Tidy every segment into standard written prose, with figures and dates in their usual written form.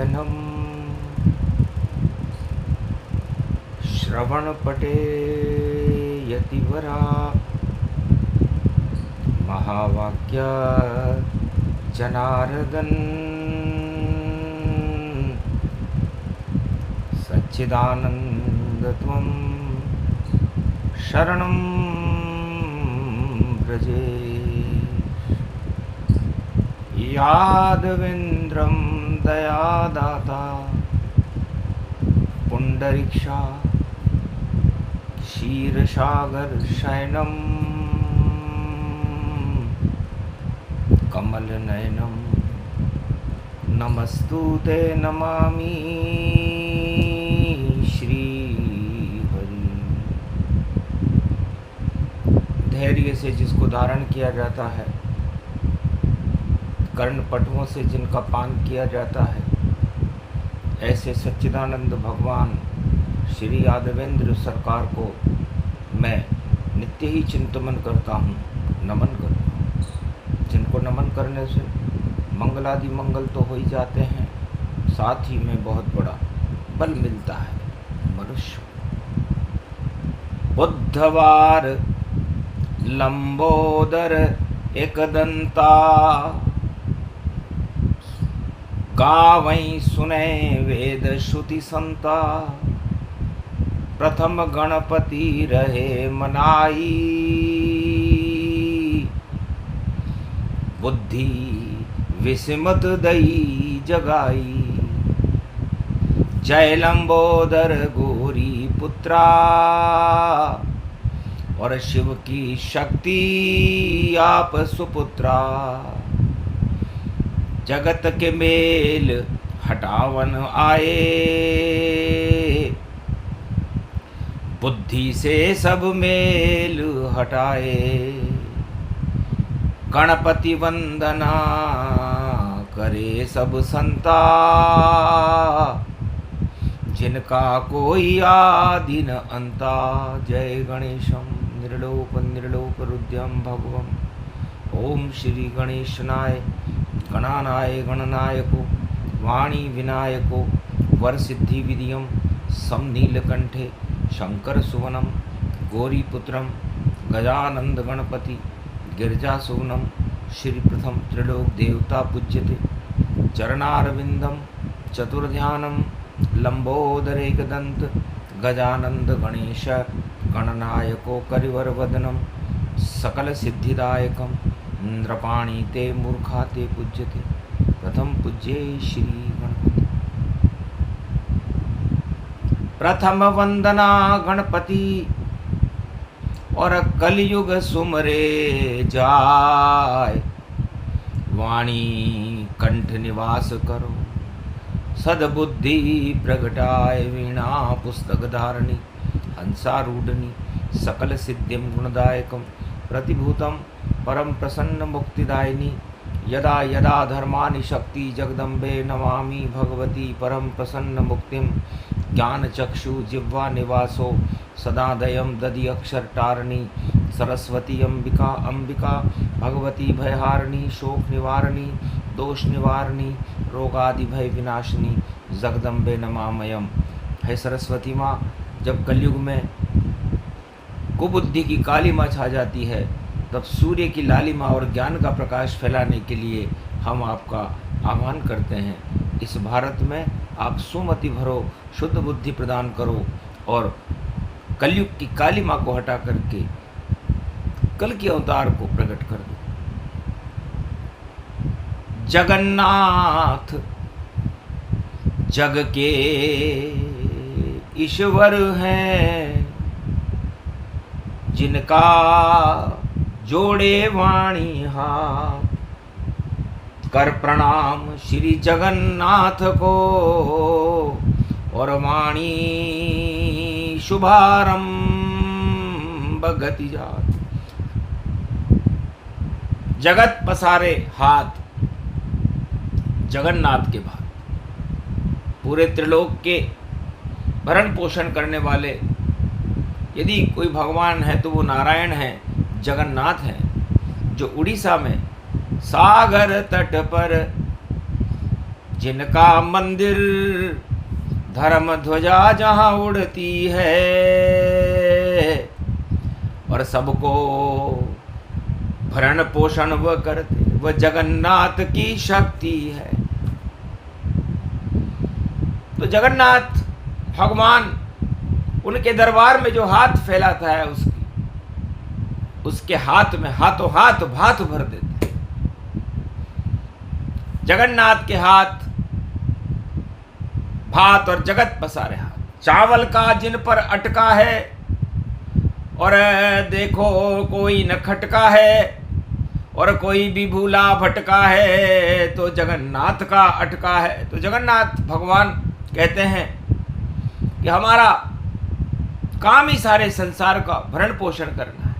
शयनं श्रवणपटे यतिवरा महावाक्य जनार्दन सच्चिदानन्दत्वं शरणं व्रजे यादवेन्द्रं दयादाता पुण्डरीक्षा क्षीरसागर शयनं कमलनयनं नमस्तुते नमामि श्रीहरि। धैर्य से जिसको धारण किया जाता है, कर्णपटुओं से जिनका पान किया जाता है, ऐसे सच्चिदानंद भगवान श्री यादवेंद्र सरकार को मैं नित्य ही चिंतन करता हूँ, नमन करता हूँ। जिनको नमन करने से मंगलादि मंगल तो हो ही जाते हैं, साथ ही में बहुत बड़ा बल मिलता है मनुष्य। बुधवार लंबोदर एकदंता गावई सुने वेद श्रुति संता। प्रथम गणपति रहे मनाई, बुद्धि विस्मत दई जगाई। जय लंबोदर गौरी पुत्रा, और शिव की शक्ति आप सुपुत्रा। जगत के मेल हटावन आए, बुद्धि से सब मेल हटाए। गणपति वंदना करे सब संता, जिनका कोई आदि न अंता। जय गणेशम निर्लोप निर्लोप रुद्रम भगवम। ओम श्री गणेशनाय गणानाय गणनायको वाणी विनायको वरसिद्धि विधियम समनीलकंठे शंकर सुवनम गौरीपुत्रम गजानंद गणपति गिरिजासुवनम। श्री प्रथम त्रिलोक देवता पूज्यते चरणारविंदम चतुर्ध्यानम लंबोदर एकदंत गजानंद गणेश गणनायको करिवर वदनम सकल सिद्धिदायकम नृपाणी ते मूर्खा ते पूज्यते। प्रथम पूज्ये श्री गणपति। प्रथम वंदना गणपति और कलयुग सुमरे जाय। वाणी कंठ निवास करो सदबुद्धि प्रगटाय। वीणा पुस्तक धारणी हंसारूढ़नी सकल सिद्धिम गुणदायकम। प्रतिभूतम परम प्रसन्न मुक्तिदायिनी। यदा यदा धर्मानि शक्ति जगदम्बे नमामि भगवती परम प्रसन्न मुक्तिम। ज्ञान चक्षु जिह्वा निवासो सदादयम दधि अक्षर टारणी। सरस्वती अंबिका अंबिका भगवती भयहारिणी। शोक निवारणी दोष निवारणी रोगादि भय विनाशिनी जगदम्बे नमामयम। है सरस्वती माँ, जब कलयुग में कुबुद्धि की काली माँ छा जाती है, तब सूर्य की लालिमा और ज्ञान का प्रकाश फैलाने के लिए हम आपका आह्वान करते हैं। इस भारत में आप सुमति भरो, शुद्ध बुद्धि प्रदान करो और कलयुग की काली माँ को हटा करके कल के अवतार को प्रकट कर दो। जगन्नाथ जग के ईश्वर हैं, जिनका जोड़े वाणी हाथ। कर प्रणाम श्री जगन्नाथ को और वाणी शुभारंभ गति जात। जगत पसारे हाथ जगन्नाथ के बाद, पूरे त्रिलोक के भरण पोषण करने वाले यदि कोई भगवान है तो वो नारायण है, जगन्नाथ है, जो उड़ीसा में सागर तट पर जिनका मंदिर धर्म ध्वजा जहां उड़ती है और सबको भरण पोषण वह करते, वह जगन्नाथ की शक्ति है। तो जगन्नाथ भगवान उनके दरबार में जो हाथ फैलाता है उसके हाथ में हाथों हाथ भात भर देते हैं। जगन्नाथ के हाथ भात और जगत पसारे हाथ, चावल का जिन पर अटका है और देखो कोई न खटका है और कोई भी भूला भटका है तो जगन्नाथ का अटका है। तो जगन्नाथ भगवान कहते हैं कि हमारा काम ही सारे संसार का भरण पोषण करना है,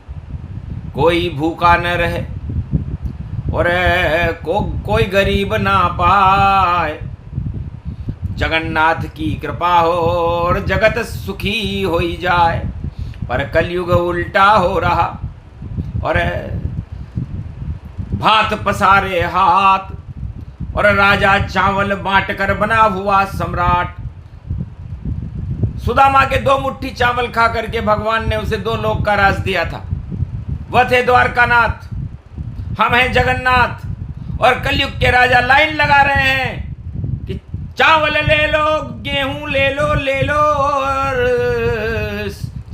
कोई भूखा न रहे और कोई गरीब ना पाए। जगन्नाथ की कृपा हो और जगत सुखी हो ही जाए। पर कलयुग उल्टा हो रहा और भात पसारे हाथ और राजा चावल बांट कर बना हुआ सम्राट। सुदामा के 2 मुट्ठी चावल खा करके भगवान ने उसे 2 लोक का राज दिया था। वह थे द्वारकानाथ, हम हैं जगन्नाथ। और कलयुग के राजा लाइन लगा रहे हैं कि चावल ले लो, गेहूं ले लो और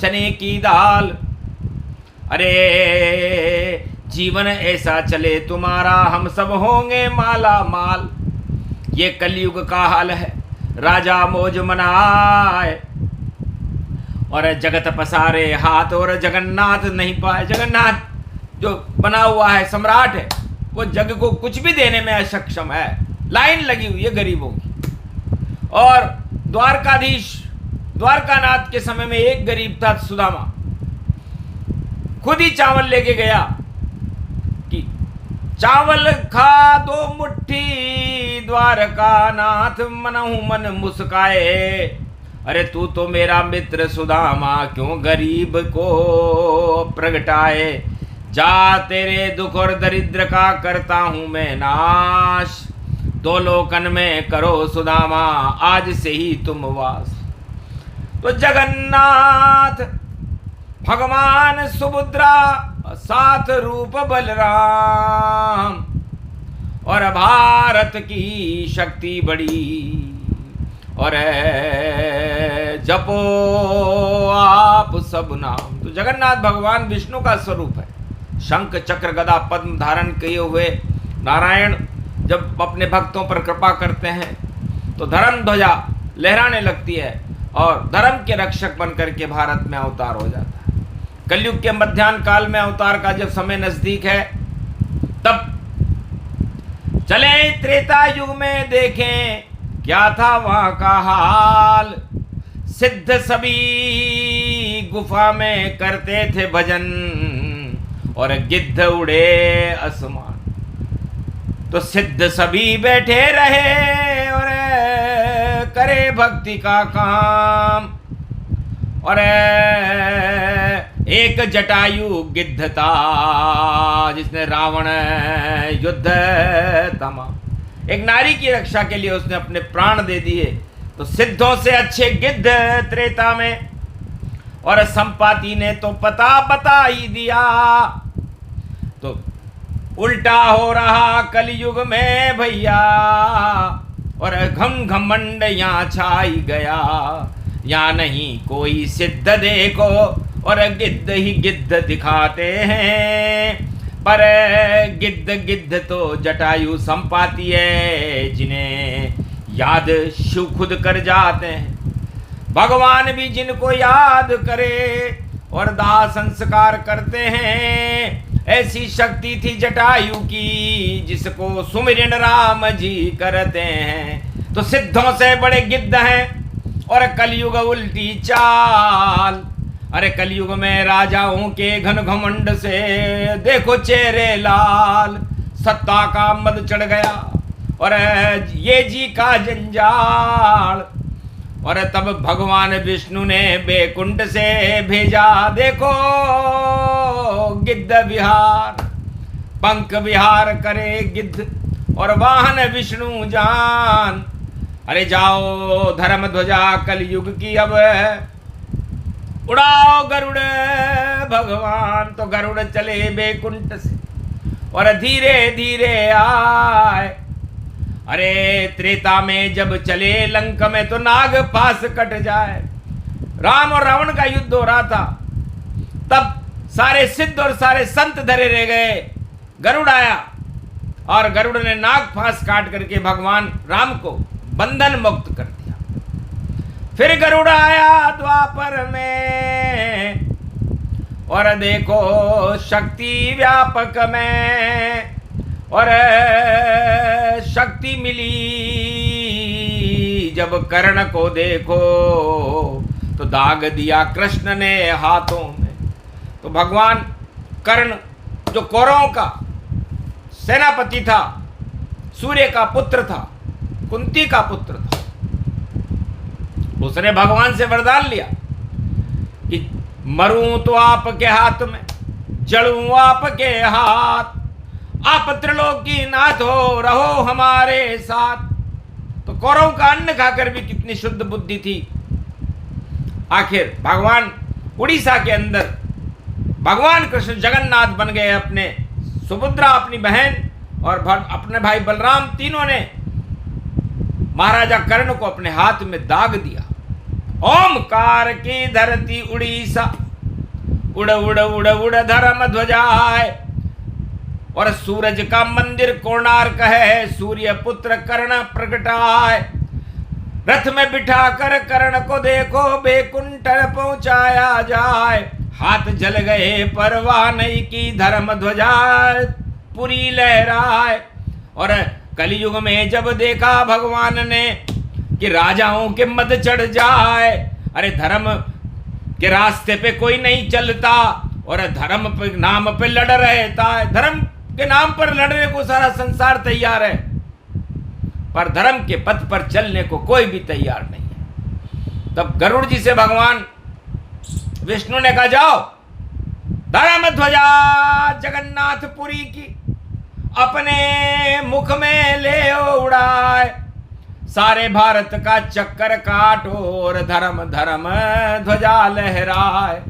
चने की दाल। अरे जीवन ऐसा चले तुम्हारा, हम सब होंगे माला माल। ये कलयुग का हाल है, राजा मौज मनाए और जगत पसारे हाथ और जगन्नाथ नहीं पाए। जगन्नाथ जो बना हुआ है सम्राट है, वो जग को कुछ भी देने में अक्षम है। लाइन लगी हुई है गरीबों की। और द्वारकाधीश द्वारकानाथ के समय में एक गरीब था सुदामा, खुद ही चावल लेके गया कि चावल खा 2 मुट्ठी द्वारकानाथ, मनहु मन मुस्काए। अरे तू तो मेरा मित्र सुदामा, क्यों गरीब को प्रगटाए। जा तेरे दुख और दरिद्र का करता हूं मैं नाश, 2 लोकन में करो सुदामा आज से ही तुम वास। तो जगन्नाथ भगवान सुभद्रा, साथ रूप बलराम और भारत की शक्ति बड़ी। और जपो आप सब नाम। तो जगन्नाथ भगवान विष्णु का स्वरूप है। शंख चक्र गदा पद्म धारण किए हुए नारायण जब अपने भक्तों पर कृपा करते हैं तो धर्म ध्वजा लहराने लगती है और धर्म के रक्षक बनकर के भारत में अवतार हो जाता है। कलयुग के मध्याह्न काल में अवतार का जब समय नजदीक है, तब चले त्रेता युग में देखें क्या था वहां का हाल। सिद्ध सभी गुफा में करते थे भजन और गिद्ध उड़े आसमान। तो सिद्ध सभी बैठे रहे और करे भक्ति का काम। और एक जटायु गिद्ध था जिसने रावण युद्ध तमा, एक नारी की रक्षा के लिए उसने अपने प्राण दे दिए। तो सिद्धों से अच्छे गिद्ध त्रेता में, और संपाति ने तो पता बता ही दिया। तो उल्टा हो रहा कलयुग में भैया और घमंड यहाँ छाई गया। यहाँ नहीं कोई सिद्ध देखो और गिद्ध ही गिद्ध दिखाते हैं। पर गिद्ध तो जटायु संपाति है जिन्हें याद शिव खुद कर जाते हैं। भगवान भी जिनको याद करे और दाह संस्कार करते हैं। ऐसी शक्ति थी जटायु की जिसको सुमिरन राम जी करते हैं। तो सिद्धों से बड़े गिद्ध हैं और कलयुग उल्टी चाल। अरे कलयुग में राजाओं के घन घमंड से देखो चेहरे लाल। सत्ता का मद चढ़ गया और ये जी का जंजाल। और तब भगवान विष्णु ने बैकुंठ से भेजा, देखो गिद्ध विहार, पंख विहार करे गिद्ध। और वाहन विष्णु जान। अरे जाओ धर्म ध्वजा कलयुग की अब उड़ाओ गरुड़ भगवान। तो गरुड़ चले बैकुंठ से और धीरे धीरे आए। अरे त्रेता में जब चले लंका में तो नाग पास कट जाए। राम और रावण का युद्ध हो रहा था, तब सारे सिद्ध और सारे संत धरे रह गए। गरुड़ आया और गरुड़ ने नाग फांस काट करके भगवान राम को बंधन मुक्त कर दिया। फिर गरुड़ आया द्वापर में और देखो शक्ति व्यापक में और शक्ति मिली जब कर्ण को देखो तो दाग दिया कृष्ण ने हाथों में। तो भगवान कर्ण जो कौरवों का सेनापति था, सूर्य का पुत्र था, कुंती का पुत्र था, उसने भगवान से वरदान लिया कि मरूं तो आपके हाथ में, जलूं आपके हाथ, आप त्रिलोकी नाथ हो, रहो हमारे साथ। तो कौरव का अन्न खाकर भी कितनी शुद्ध बुद्धि थी। आखिर भगवान उड़ीसा के अंदर भगवान कृष्ण जगन्नाथ बन गए। अपने सुभद्रा, अपनी बहन और अपने भाई बलराम, तीनों ने महाराजा कर्ण को अपने हाथ में दाग दिया। ओमकार की धरती उड़ीसा, उड़ उड़ उड़ उड़ धर्म ध्वजाए। और सूरज का मंदिर कोणार्क है, सूर्य पुत्र कर्ण प्रगटाए। रथ में बिठा कर कर्ण को देखो बैकुंठ पहुंचाया जाए। हाथ जल गए परवाह नहीं की, धर्म ध्वजा पूरी लहराए। और कलयुग में जब देखा भगवान ने कि राजाओं के मद चढ़ जाए, अरे धर्म के रास्ते पे कोई नहीं चलता और धर्म पे नाम पे लड़ रहता है। धर्म के नाम पर लड़ने को सारा संसार तैयार है, पर धर्म के पथ पर चलने को कोई भी तैयार नहीं है। तब गरुड़ जी से भगवान विष्णु ने कहा, जाओ धर्म ध्वजा जगन्नाथपुरी की अपने मुख में ले उड़ाए। सारे भारत का चक्कर काटो और धर्म धर्म ध्वजा लहराए।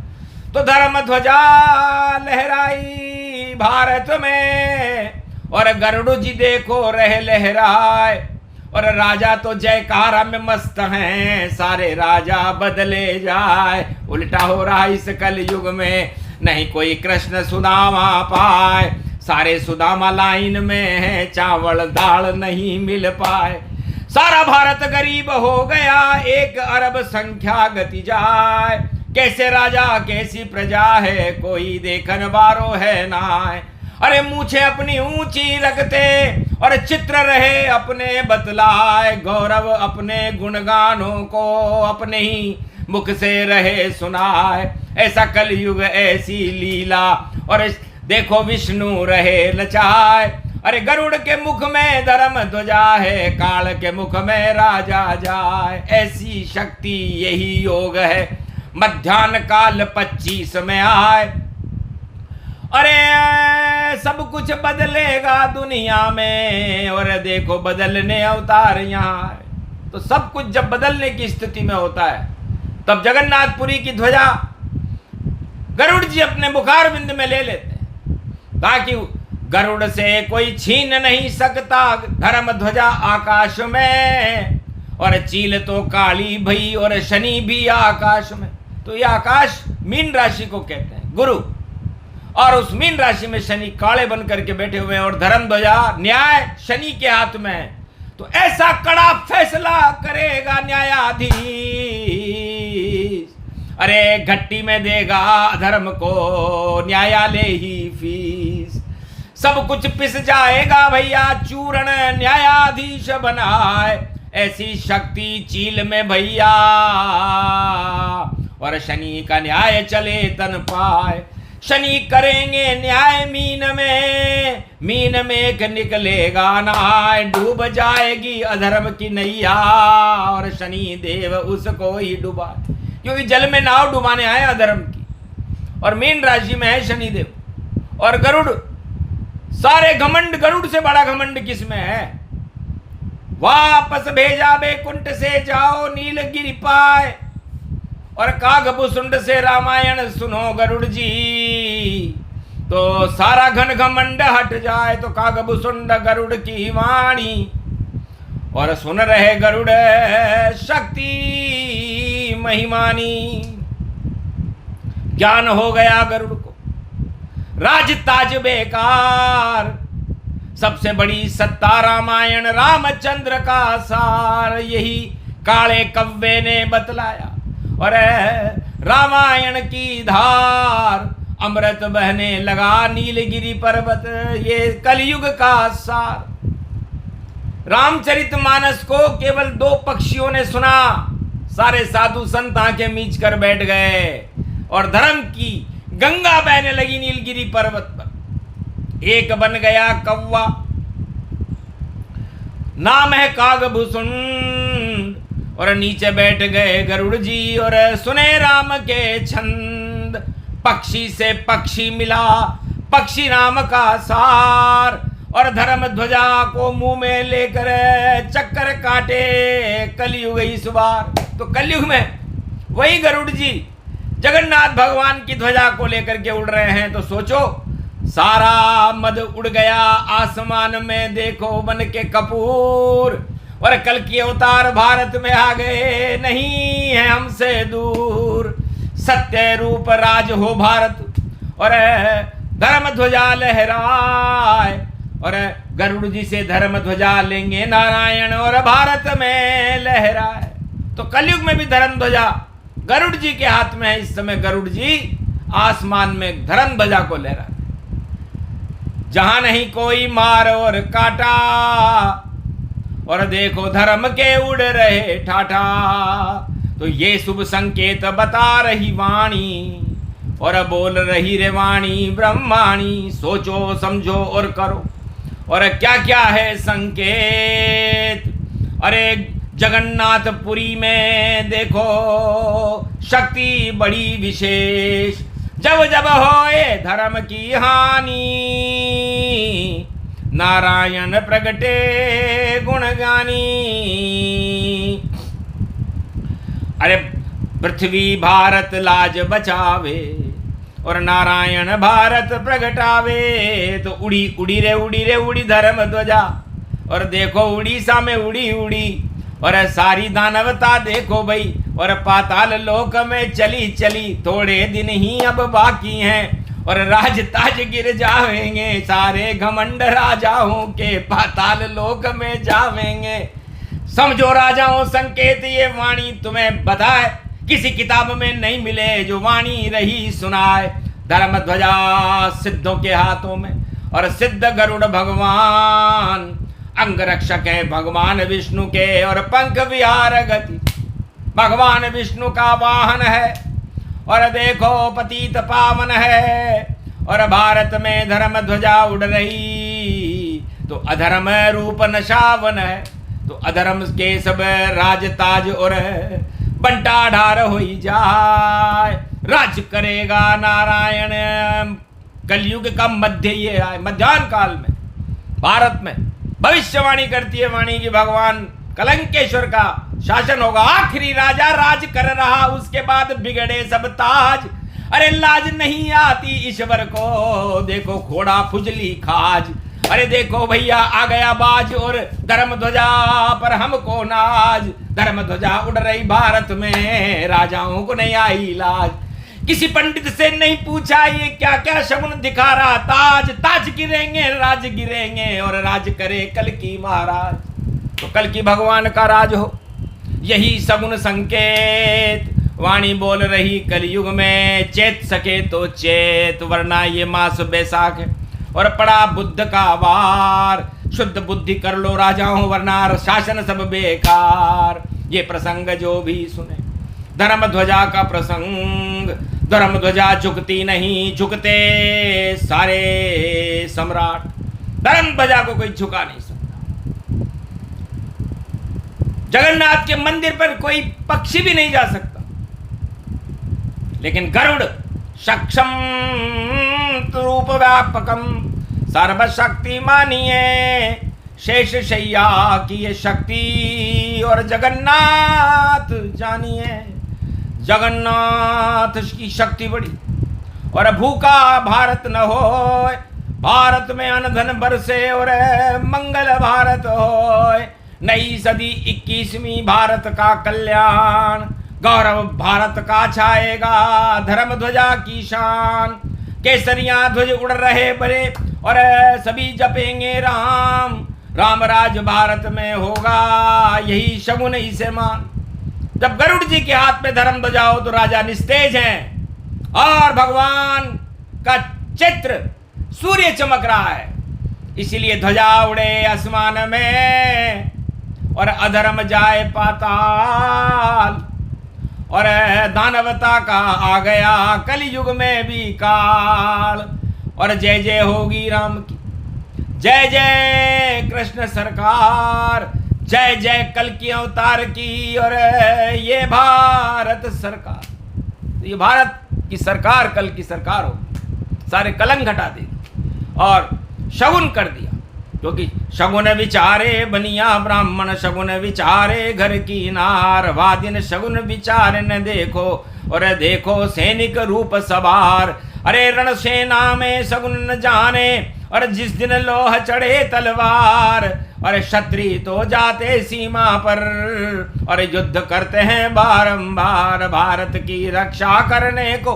तो धर्म ध्वजा लहराई भारत में और गरुड़ जी देखो रहे लहराए। और राजा तो जयकारा में मस्त हैं, सारे राजा बदले जाए। उल्टा हो रहा इस कलयुग में, नहीं कोई कृष्ण सुदामा पाए। सारे सुदामा लाइन में है, चावल दाल नहीं मिल पाए। सारा भारत गरीब हो गया, 1 अरब संख्या गति जाए। कैसे राजा कैसी प्रजा है, कोई देखन वारो है नाय। अरे मूछे अपनी ऊंची रखते और चित्र रहे अपने बतलाए। गौरव अपने गुणगानों को अपने ही मुख से रहे सुनाए। ऐसा कलयुग ऐसी लीला और देखो विष्णु रहे नचाए। अरे गरुड़ के मुख में धर्म ध्वजा है, काल के मुख में राजा जाए। ऐसी शक्ति यही योग है, मध्याह्न काल 25 में आए। अरे सब कुछ बदलेगा दुनिया में और देखो बदलने अवतार यहाँ है। तो सब कुछ जब बदलने की स्थिति में होता है, तब जगन्नाथपुरी की ध्वजा गरुड़ जी अपने मुखारविंद में ले लेते हैं, ताकि गरुड़ से कोई छीन नहीं सकता धर्म ध्वजा आकाश में। और चील तो काली भई और शनि भी आकाश में। तो ये आकाश मीन राशि को कहते हैं, गुरु। और उस मीन राशि में शनि काले बन करके बैठे हुए हैं और धर्म ध्वजा न्याय शनि के हाथ में है। तो ऐसा कड़ा फैसला करेगा न्यायाधीश। अरे घट्टी में देगा धर्म को न्यायालय ही फीस। सब कुछ पिस जाएगा भैया, चूर्ण न्यायाधीश बनाए। ऐसी शक्ति चील में भैया और शनि का न्याय चले तन पाए। शनि करेंगे न्याय मीन में एक निकलेगा नाय। डूब जाएगी अधर्म की नैया और शनि देव उसको ही डुबा, क्योंकि जल में नाव डुबाने आए अधर्म की। और मीन राशि में है शनि देव और गरुड़ सारे घमंड, गरुड़ से बड़ा घमंड किसमें है? वापस भेजा बैकुंठ से जाओ नीलगिरि पाए, और कागभूषुंड से रामायण सुनो गरुड़ जी, तो सारा घन घमंड हट जाए। तो कागभूषुंड गरुड़ की वाणी, और सुन रहे गरुड़ शक्ति महिमानी। ज्ञान हो गया गरुड़ को, राज ताज बेकार, सबसे बड़ी सत्ता रामायण रामचंद्र का सार, यही काले कव्वे ने बतलाया। और रामायण की धार अमृत बहने लगा नीलगिरि पर्वत, ये कलयुग का सार। रामचरितमानस को केवल 2 पक्षियों ने सुना, सारे साधु संत आंखें मीच कर बैठ गए, और धर्म की गंगा बहने लगी नीलगिरि पर्वत पर। एक बन गया कौवा, नाम है कागभूषुंड, और नीचे बैठ गए गरुड़ जी, और सुने राम के छंद। पक्षी से पक्षी मिला, पक्षी नाम का सार, और धर्म ध्वजा को मुंह में लेकर चक्कर काटे कलयुग इस बार। तो कलयुग में वही गरुड़ जी जगन्नाथ भगवान की ध्वजा को लेकर के उड़ रहे हैं। तो सोचो, सारा मद उड़ गया आसमान में, देखो बन के कपूर, और कल की अवतार भारत में आ गए, नहीं है हमसे दूर। सत्य रूप राज हो भारत, और धर्म ध्वजा लहराए, और गरुड़ जी से धर्म ध्वजा लेंगे नारायण, और भारत में लहराए। तो कलयुग में भी धर्म ध्वजा गरुड़ जी के हाथ में है। इस समय गरुड़ जी आसमान में धर्म ध्वजा को लहरा, जहां नहीं कोई मार और काटा, और देखो धर्म के उड़ रहे ठाठा। तो ये शुभ संकेत बता रही वाणी, और बोल रही रे वाणी ब्रह्माणी। सोचो समझो और करो, और क्या क्या है संकेत। अरे जगन्नाथपुरी में देखो शक्ति बड़ी विशेष, जब जब होए धर्म की हानि, नारायण प्रगटे गुणगानी। अरे पृथ्वी भारत लाज बचावे, और नारायण भारत प्रगटावे। तो उड़ी उड़ी रे उड़ी रे उड़ी धर्म ध्वजा, और देखो उड़ीसा में उड़ी उड़ी, और सारी दानवता देखो भाई, और पाताल लोक में चली चली। थोड़े दिन ही अब बाकी हैं, और राज ताज गिर जाएंगे, सारे घमंड राजाओं के पाताल लोक में जावेंगे। समझो राजाओं संकेत ये वाणी तुम्हें बताए, किसी किताब में नहीं मिले जो वाणी रही सुनाए। धर्म ध्वजा सिद्धों के हाथों में, और सिद्ध गरुड़ भगवान, अंग रक्षक है भगवान विष्णु के, और पंख विहार गति भगवान विष्णु का वाहन है। और देखो पतित पावन है, और भारत में धर्म ध्वजा उड़ रही, तो अधर्म रूप नशावन है। तो अधर्म के सब राज ताज और बंटा ढार हो जाए, राज करेगा नारायण। कलयुग का मध्य ये आए, मध्यान्ह काल में भारत में भविष्यवाणी करती है वाणी की, भगवान कलंकेश्वर का शासन होगा। आखिरी राजा राज कर रहा, उसके बाद बिगड़े सब ताज। अरे लाज नहीं आती ईश्वर को, देखो घोड़ा फुजली खाज। अरे देखो भैया आ गया बाज, और धर्म ध्वजा पर हमको नाज। धर्म ध्वजा उड़ रही भारत में, राजाओं को नहीं आई लाज। किसी पंडित से नहीं पूछा ये क्या क्या शगुन दिखा रहा, ताज ताज गिरेंगे राज गिरेंगे, और राज करे कल की महाराज। तो कल की भगवान का राज हो, यही सगुन संकेत वाणी बोल रही। कलयुग में चेत सके तो चेत, वरना ये मास बैसाख है और पड़ा बुद्ध का वार। शुद्ध बुद्धि कर लो राजाओं, वरना शासन सब बेकार। ये प्रसंग जो भी सुने, धर्म ध्वजा का प्रसंग। धर्म ध्वजा झुकती नहीं, झुकते सारे सम्राट। धर्म ध्वजा को कोई झुका नहीं सकता। जगन्नाथ के मंदिर पर कोई पक्षी भी नहीं जा सकता, लेकिन गरुड़ सक्षम रूप व्यापकम, सर्वशक्ति मानिए शेष शैया की ये शक्ति, और जगन्नाथ जानिए जगन्नाथ की शक्ति बड़ी। और भूखा भारत न हो, भारत में अन्न धन बरसे और मंगल भारत हो। नई सदी 21वीं भारत का कल्याण, गौरव भारत का छाएगा, धर्म ध्वजा की शान। केसरिया ध्वज उड़ रहे बड़े और सभी जपेंगे राम, राम राज भारत में होगा, यही शगुन इसे मान। जब गरुड़ जी के हाथ में धर्म ध्वजा हो तो राजा निस्तेज हैं, और भगवान का चित्र सूर्य चमक रहा है, इसीलिए ध्वजा उड़े आसमान में और अधर्म जाए पाताल। और दानवता का आ गया कलयुग में भी काल, और जय जय होगी राम की, जय जय कृष्ण सरकार, जय जय कल की अवतार की। और ये भारत सरकार, ये भारत की सरकार कल की सरकार होगी, सारे कलंक हटा देगी। और शगुन कर दिया, क्योंकि शगुन विचारे बनिया ब्राह्मण, शगुन विचारे घर की नार, वादिन शगुन विचार न देखो, और देखो सैनिक रूप सवार। अरे रण सेना में शगुन न जाने, और जिस दिन लोह चढ़े तलवार, और क्षत्रिय तो जाते सीमा पर, और युद्ध करते हैं बारंबार भारत की रक्षा करने को।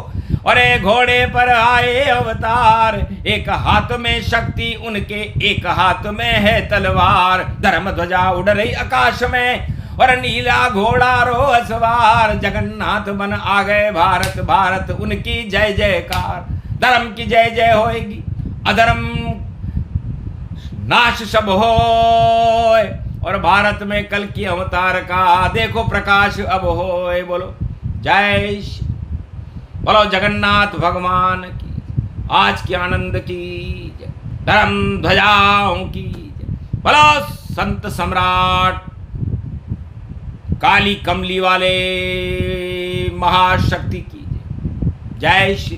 और घोड़े पर आए अवतार, एक हाथ में शक्ति उनके, एक हाथ में है तलवार। धर्म ध्वजा उड़ रही आकाश में, और नीला घोड़ा रो सवार, जगन्नाथ बन आ गए भारत, भारत उनकी जय जयकार। धर्म की जय जय होएगी, अधर्म नाश सब होए, और भारत में कल की अवतार का देखो प्रकाश अब होए। बोलो जय श्री, बोलो जगन्नाथ भगवान की, आज के आनंद की जय, धर्म ध्वजाओं की जय। बोलो संत सम्राट काली कमली वाले महाशक्ति की जय। जय श्री